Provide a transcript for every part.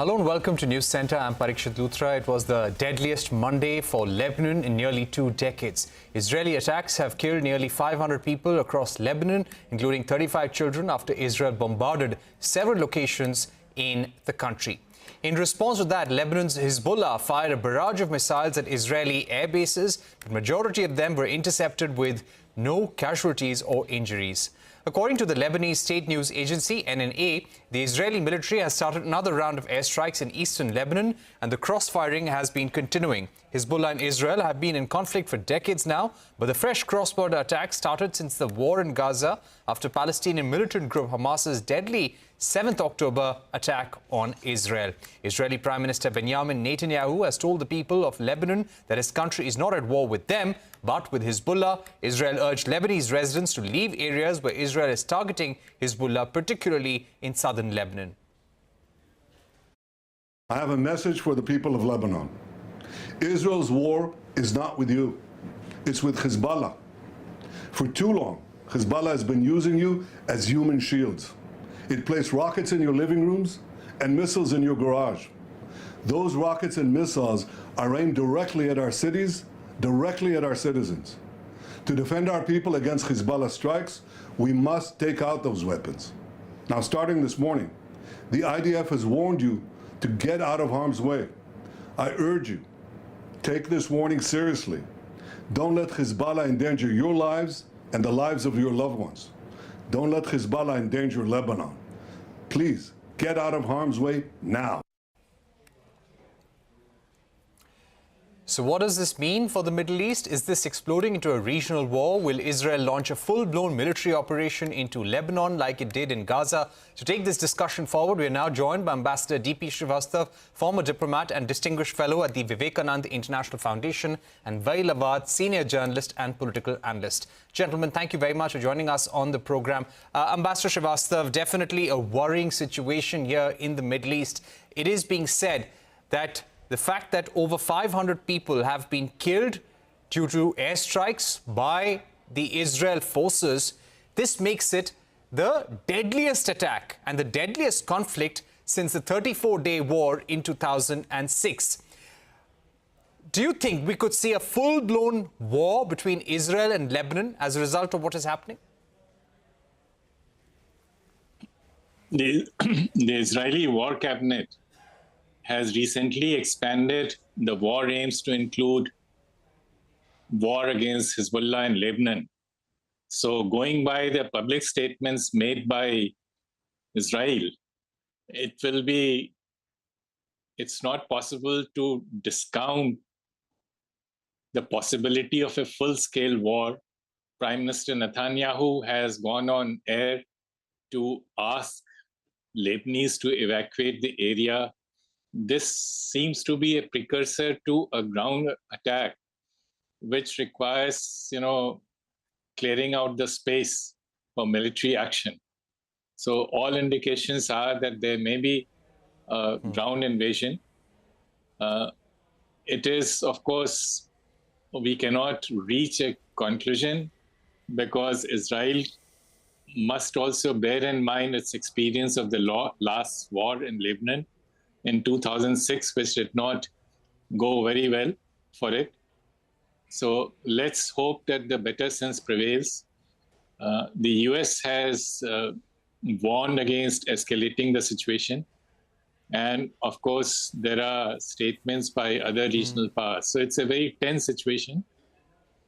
Hello and welcome to News Center. I'm Parikshit Luthra. It was the deadliest Monday for Lebanon in nearly 2 decades. Israeli attacks have killed nearly 500 people across Lebanon, including 35 children, after Israel bombarded several locations in the country. In response to that, Lebanon's Hezbollah fired a barrage of missiles at Israeli air bases. The majority of them were intercepted with no casualties or injuries. According to the Lebanese state news agency NNA, the Israeli military has started another round of airstrikes in eastern Lebanon, and the cross-firing has been continuing. Hezbollah and Israel have been in conflict for decades now, but the fresh cross-border attacks started since the war in Gaza after Palestinian militant group Hamas's deadly 7th October attack on Israel. Israeli Prime Minister Benjamin Netanyahu has told the people of Lebanon that his country is not at war with them, but with Hezbollah. Israel urged Lebanese residents to leave areas where Israel is targeting Hezbollah, particularly in southern Lebanon. I have a message for the people of Lebanon. Israel's war is not with you. It's with Hezbollah. For too long, Hezbollah has been using you as human shields. It placed rockets in your living rooms and missiles in your garage. Those rockets and missiles are aimed directly at our cities, directly at our citizens. To defend our people against Hezbollah strikes, we must take out those weapons. Now, starting this morning, the IDF has warned you to get out of harm's way. I urge you, take this warning seriously. Don't let Hezbollah endanger your lives and the lives of your loved ones. Don't let Hezbollah endanger Lebanon. Please, get out of harm's way now. So what does this mean for the Middle East? Is this exploding into a regional war? Will Israel launch a full-blown military operation into Lebanon like it did in Gaza? To take this discussion forward, we are now joined by Ambassador D.P. Srivastava, former diplomat and distinguished fellow at the Vivekananda International Foundation, and Waiel, Awwad, senior journalist and political analyst. Gentlemen, thank you very much for joining us on the program. Ambassador Srivastava, definitely a worrying situation here in the Middle East. It is being said that the fact that over 500 people have been killed due to airstrikes by the Israel forces, this makes it the deadliest attack and the deadliest conflict since the 34-day war in 2006. Do you think we could see a full-blown war between Israel and Lebanon as a result of what is happening? The Israeli War Cabinet has recently expanded the war aims to include war against Hezbollah in Lebanon. So going by the public statements made by Israel, it's not possible to discount the possibility of a full-scale war. Prime Minister Netanyahu has gone on air to ask Lebanese to evacuate the area. This seems to be a precursor to a ground attack, which requires, clearing out the space for military action. So all indications are that there may be a ground invasion. It is, of course, we cannot reach a conclusion because Israel must also bear in mind its experience of the last war in Lebanon in 2006, which did not go very well for it. So let's hope that the better sense prevails. The US has warned against escalating the situation. And of course, there are statements by other regional powers. So it's a very tense situation.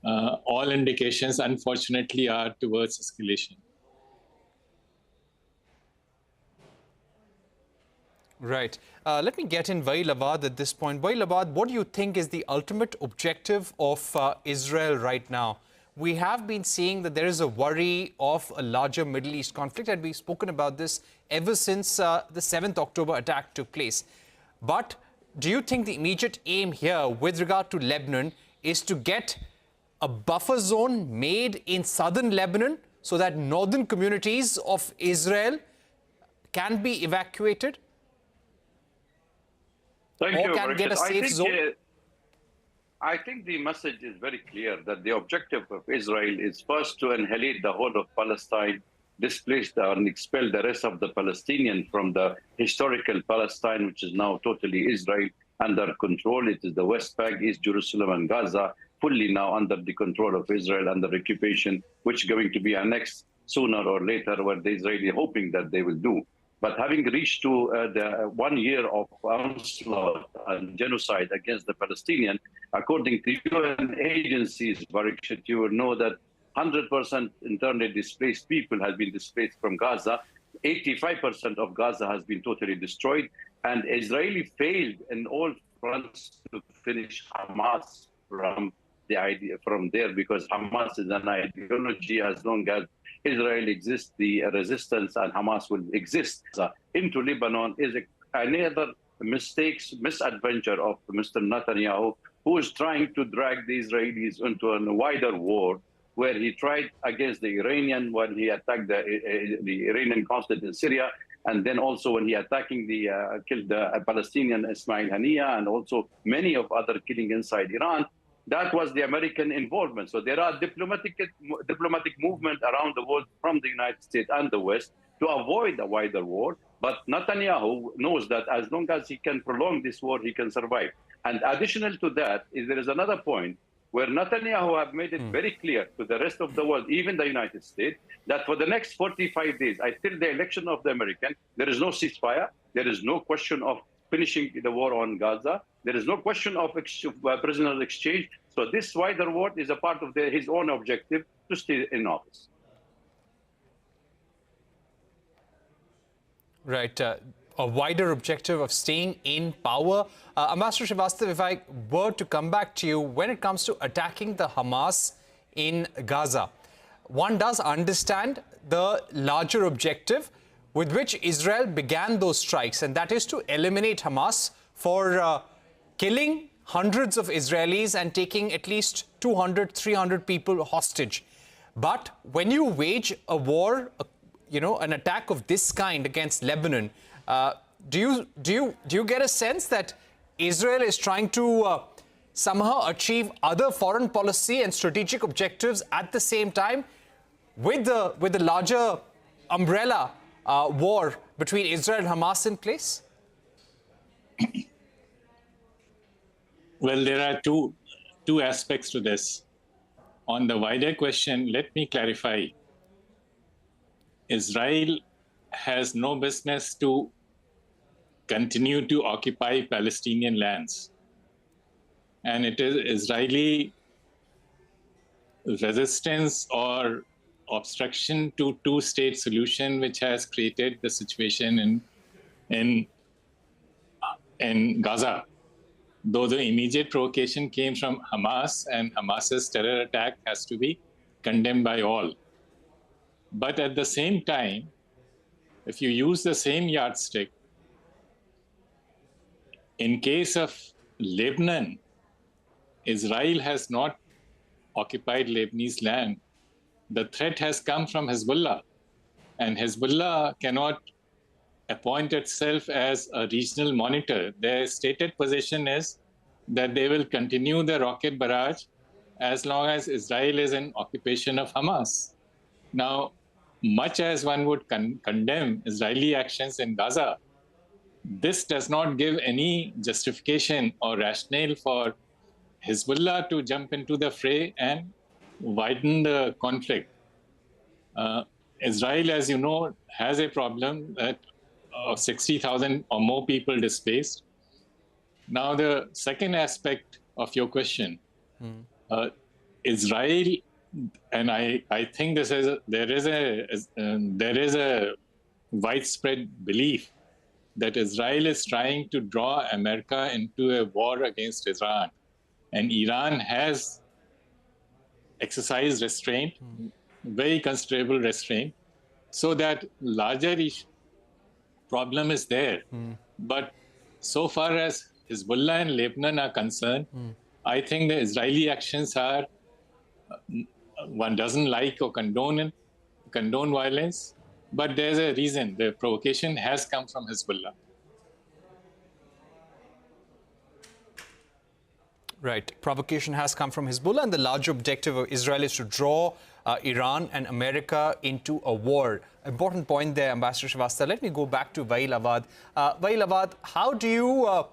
All indications, unfortunately, are towards escalation. Right. Let me get in Waiel, Awwad at this point. Waiel, Awwad, what do you think is the ultimate objective of Israel right now? We have been seeing that there is a worry of a larger Middle East conflict, and we've spoken about this ever since the 7th October attack took place. But do you think the immediate aim here with regard to Lebanon is to get a buffer zone made in southern Lebanon so that northern communities of Israel can be evacuated? Thank or you, can get a safe zone? I think the message is very clear that the objective of Israel is first to annihilate the whole of Palestine, displaced and expelled the rest of the Palestinians from the historical Palestine, which is now totally Israel under control. It is the West Bank, East Jerusalem, and Gaza, fully now under the control of Israel, under occupation, which is going to be annexed sooner or later, what the Israeli hoping that they will do. But having reached to the 1 year of onslaught and genocide against the Palestinians, according to UN agencies, Parikshit, you will know that 100% internally displaced people have been displaced from Gaza. 85% of Gaza has been totally destroyed, and Israeli failed in all fronts to finish Hamas from there, because Hamas is an ideology. As long as Israel exists, the resistance and Hamas will exist. Into Lebanon is another misadventure of Mr. Netanyahu, who is trying to drag the Israelis into a wider war, where he tried against the Iranian when he attacked the Iranian consulate in Syria, and then also when he killed the Palestinian Ismail Haniyeh, and also many of other killing inside Iran. That was the American involvement. So there are diplomatic movement around the world from the United States and the West to avoid a wider war. But Netanyahu knows that as long as he can prolong this war, he can survive. And additional to that, there is another point where Netanyahu have made it very clear to the rest of the world, even the United States, that for the next 45 days, until the election of the American, there is no ceasefire. There is no question of finishing the war on Gaza. There is no question of prisoner exchange. So this wider war is a part of his own objective to stay in office. Right. A wider objective of staying in power. Ambassador Srivastava, if I were to come back to you, when it comes to attacking the Hamas in Gaza, one does understand the larger objective with which Israel began those strikes, and that is to eliminate Hamas for killing hundreds of Israelis and taking at least 200, 300 people hostage. But when you wage a war, an attack of this kind against Lebanon, do you get a sense that Israel is trying to somehow achieve other foreign policy and strategic objectives at the same time with the larger umbrella war between Israel and Hamas in place? Well, there are two aspects to this. On the wider question, let me clarify. Israel has no business to continue to occupy Palestinian lands. And it is Israeli resistance or obstruction to two-state solution which has created the situation in Gaza. Though the immediate provocation came from Hamas, and Hamas's terror attack has to be condemned by all. But at the same time, if you use the same yardstick, in case of Lebanon, Israel has not occupied Lebanese land. The threat has come from Hezbollah, and Hezbollah cannot appoint itself as a regional monitor. Their stated position is that they will continue the rocket barrage as long as Israel is in occupation of Hamas. Now, much as one would condemn Israeli actions in Gaza, this does not give any justification or rationale for Hezbollah to jump into the fray and widen the conflict. Israel, as you know, has a problem that of 60,000 or more people displaced. Now, the second aspect of your question, Israel, and I think there is a widespread belief that Israel is trying to draw America into a war against Iran, and Iran has exercised restraint, very considerable restraint, so that larger problem is there. But so far as Hezbollah and Lebanon are concerned, I think the Israeli actions are, one doesn't like or condone violence, but there's a reason. The provocation has come from Hezbollah. Right. Provocation has come from Hezbollah, and the larger objective of Israel is to draw Iran and America into a war. Important point there, Ambassador Srivastava. Let me go back to Waiel Awwad. Waiel Awwad, how do you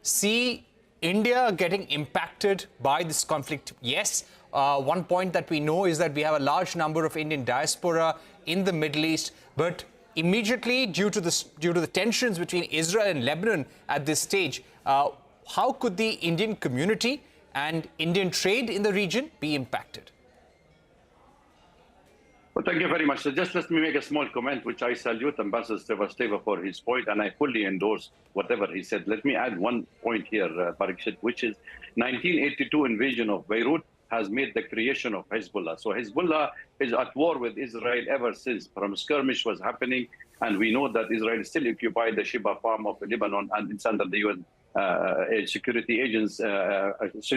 see India getting impacted by this conflict? Yes, one point that we know is that we have a large number of Indian diaspora in the Middle East, but immediately due to the tensions between Israel and Lebanon at this stage, how could the Indian community and Indian trade in the region be impacted? Well, thank you very much. So just let me make a small comment, which I salute Ambassador Srivastava for his point, and I fully endorse whatever he said. Let me add one point here, Parikshit, which is 1982 invasion of Beirut has made the creation of Hezbollah. So Hezbollah is at war with Israel ever since. From skirmish was happening, and we know that Israel still occupied the Sheba farm of Lebanon, and it's under the UN security agents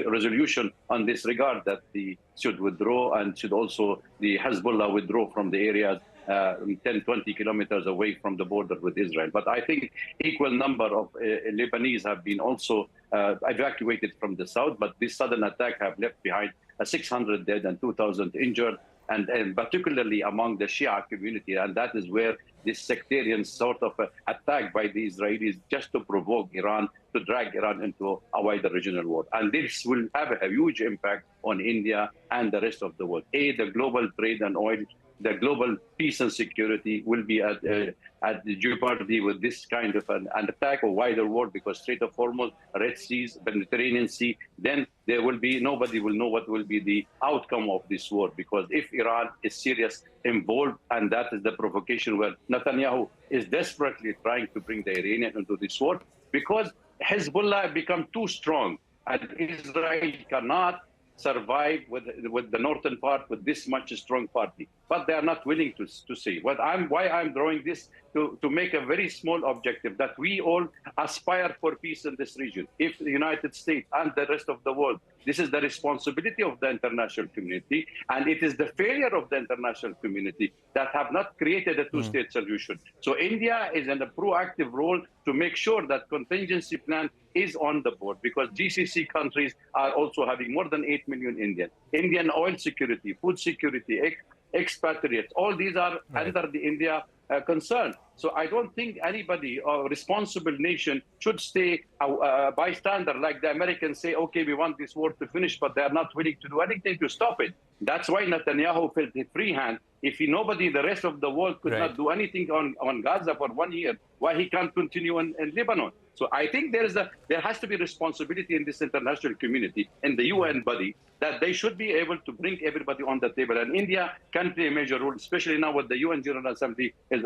resolution on this regard that they should withdraw, and should also the Hezbollah withdraw from the areas 10, 20 kilometers away from the border with Israel. But I think equal number of Lebanese have been also evacuated from the south, but this sudden attack have left behind 600 dead and 2,000 injured, and particularly among the Shia community. And that is where this sectarian sort of attack by the Israelis just to provoke Iran, to drag Iran into a wider regional war. And this will have a huge impact on India and the rest of the world. The global trade and oil, the global peace and security will be at the jeopardy with this kind of an attack or wider war, because Strait of Hormuz, Red Seas, Mediterranean Sea, then there will be, nobody will know what will be the outcome of this war. Because if Iran is serious involved, and that is the provocation where Netanyahu is desperately trying to bring the Iranians into this war, because Hezbollah become too strong, and Israel cannot survive with the northern part with this much strong party. But they are not willing to say. Why I'm drawing this to make a very small objective, that we all aspire for peace in this region. If the United States and the rest of the world, this is the responsibility of the international community, and it is the failure of the international community that have not created a two-state solution. So India is in a proactive role to make sure that contingency plan is on the board, because GCC countries are also having more than 8 million Indian oil security, food security, expatriates. All these are under the India concern. So I don't think anybody or responsible nation should stay a bystander, like the Americans say, okay, we want this war to finish, but they are not willing to do anything to stop it. That's why Netanyahu felt a free hand. If nobody, the rest of the world could not do anything on Gaza for 1 year, why he can't continue in Lebanon? So I think there has to be responsibility in this international community, in the UN body, that they should be able to bring everybody on the table. And India can play a major role, especially now what the UN General Assembly is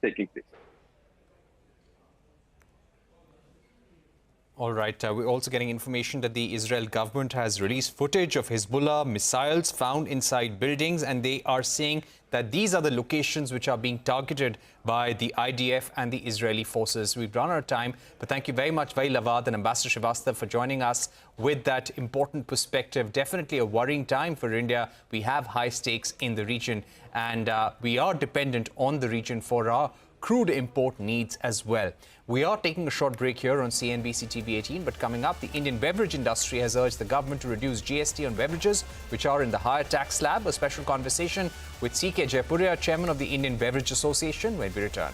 taking place. All right. We're also getting information that the Israel government has released footage of Hezbollah missiles found inside buildings, and they are saying that these are the locations which are being targeted by the IDF and the Israeli forces. We've run out of time, but thank you very much, Waiel Awwad and Ambassador Srivastava, for joining us with that important perspective. Definitely a worrying time for India. We have high stakes in the region, and we are dependent on the region for our crude import needs as well. We are taking a short break here on CNBC TV 18, but coming up, the Indian beverage industry has urged the government to reduce GST on beverages which are in the higher tax slab. A special conversation with C.K. Jaipuria, chairman of the Indian Beverage Association, when we return.